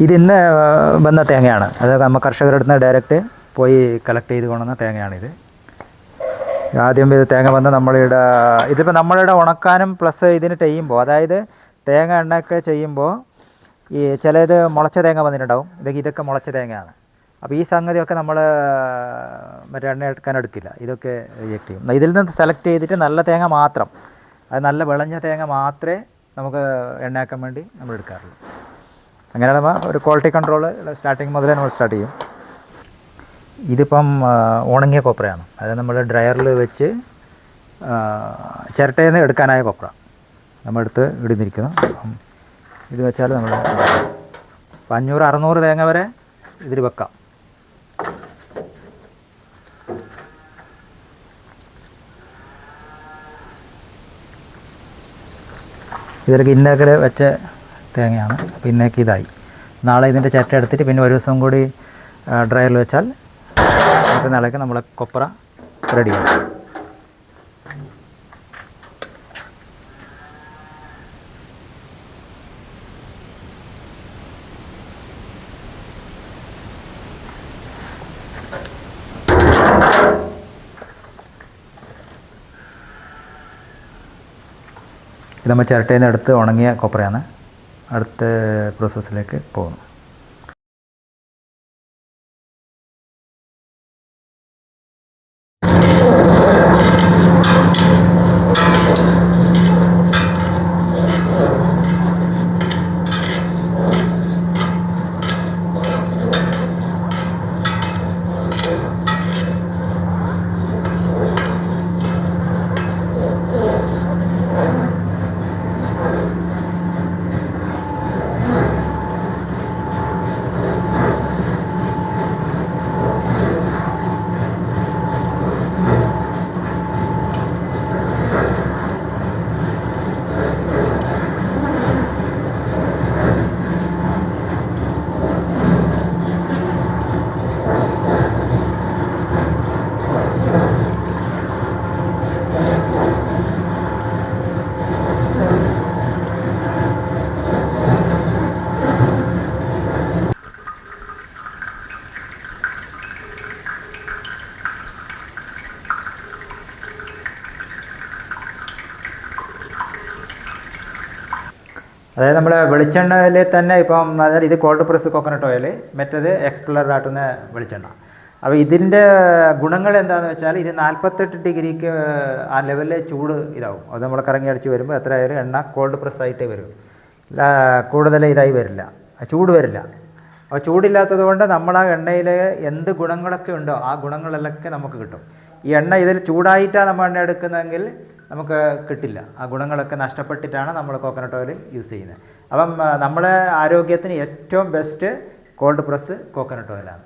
ഇതിന്ന് വന്ന തേങ്ങയാണ്. അത് നമ്മൾ കർഷകരുടെ അടുത്ത് ഡയറക്റ്റ് പോയി കളക്ട് ചെയ്ത് കൊണ്ടുവന്ന തേങ്ങയാണിത്. ആദ്യം ഇത് തേങ്ങ വന്ന് നമ്മളിവിടെ ഇതിപ്പോൾ നമ്മളിവിടെ ഉണക്കാനും പ്ലസ് ഇതിന് ചെയ്യുമ്പോൾ, അതായത് തേങ്ങ എണ്ണയൊക്കെ ചെയ്യുമ്പോൾ ഈ ചിലത് മുളച്ച തേങ്ങ വന്നിട്ടുണ്ടാവും. ഇതൊക്കെ മുളച്ച തേങ്ങയാണ്. അപ്പോൾ ഈ സംഗതിയൊക്കെ നമ്മൾ മറ്റേ എണ്ണ എടുക്കാനെടുക്കില്ല, ഇതൊക്കെ റിജക്റ്റ് ചെയ്യും. ഇതിൽ നിന്ന് സെലക്ട് ചെയ്തിട്ട് നല്ല തേങ്ങ മാത്രം, അത് നല്ല വിളഞ്ഞ തേങ്ങ മാത്രമേ നമുക്ക് എണ്ണയാക്കാൻ വേണ്ടി നമ്മൾ എടുക്കാറുള്ളൂ. അങ്ങനെയാണ് നമ്മൾ ഒരു ക്വാളിറ്റി കൺട്രോൾ സ്റ്റാർട്ടിങ് മുതലേ നമ്മൾ സ്റ്റാർട്ട് ചെയ്യും. ഇതിപ്പം ഉണങ്ങിയ കൊപ്രയാണ്. അത് നമ്മൾ ഡ്രയറിൽ വെച്ച് ചിരട്ടയിൽ നിന്ന് എടുക്കാനായ കൊപ്ര നമ്മളെടുത്ത് ഇടുന്നിരിക്കുന്നു. ഇത് വെച്ചാൽ നമ്മൾ 500-600 തേങ്ങ വരെ ഇതിൽ വെക്കാം. ഇതിലേക്ക് ഇന്നേക്കൽ വെച്ച തേങ്ങയാണ്. അപ്പോൾ ഇന്നേക്ക് ഇതായി. നാളെ ഇതിൻ്റെ ചിരട്ട എടുത്തിട്ട് പിന്നെ ഒരു ദിവസം കൂടി ഡ്രയറിൽ വെച്ചാൽ നാളേക്ക് നമ്മളെ കൊപ്ര റെഡിയാവും. ഇത് നമ്മൾ ചിരട്ടയിൽ നിന്ന് എടുത്ത് ഉണങ്ങിയ കൊപ്രയാണ്. അടുത്ത പ്രോസസ്സിലേക്ക് പോകുന്നു. അതായത് നമ്മൾ വെളിച്ചെണ്ണയിൽ തന്നെ ഇപ്പം അതായത് ഇത് കോൾഡ് പ്രസ് കോക്കനട്ട് ഓയിൽ, മറ്റേത് എക്സ്പ്ലർ ആട്ടുന്ന വെളിച്ചെണ്ണ. അപ്പോൾ ഇതിൻ്റെ ഗുണങ്ങൾ എന്താണെന്ന് വെച്ചാൽ ഇത് 48 ഡിഗ്രിക്ക് ആ ലെവലിൽ ചൂട് ഇതാവും. അത് നമ്മൾ കറങ്ങി അടിച്ച് വരുമ്പോൾ എത്രയായാലും എണ്ണ കോൾഡ് പ്രസ് ആയിട്ടേ വരും, കൂടുതൽ ഇതായി വരില്ല, ചൂട് വരില്ല. അപ്പോൾ ചൂടില്ലാത്തത് കൊണ്ട് നമ്മൾ ആ എണ്ണയിൽ എന്ത് ഗുണങ്ങളൊക്കെ ഉണ്ടോ ആ ഗുണങ്ങളെല്ലാം നമുക്ക് കിട്ടും. ഈ എണ്ണ ഇതിൽ ചൂടായിട്ടാണ് നമ്മൾ എണ്ണ എടുക്കുന്നതെങ്കിൽ നമുക്ക് കിട്ടില്ല. ആ ഗുണങ്ങളൊക്കെ നഷ്ടപ്പെട്ടിട്ടാണ് നമ്മൾ കോക്കനട്ട് ഓയിൽ യൂസ് ചെയ്യുന്നത്. അപ്പം നമ്മുടെ ആരോഗ്യത്തിന് ഏറ്റവും ബെസ്റ്റ് കോൾഡ് പ്രസ് കോക്കനട്ട് ഓയിലാണ്.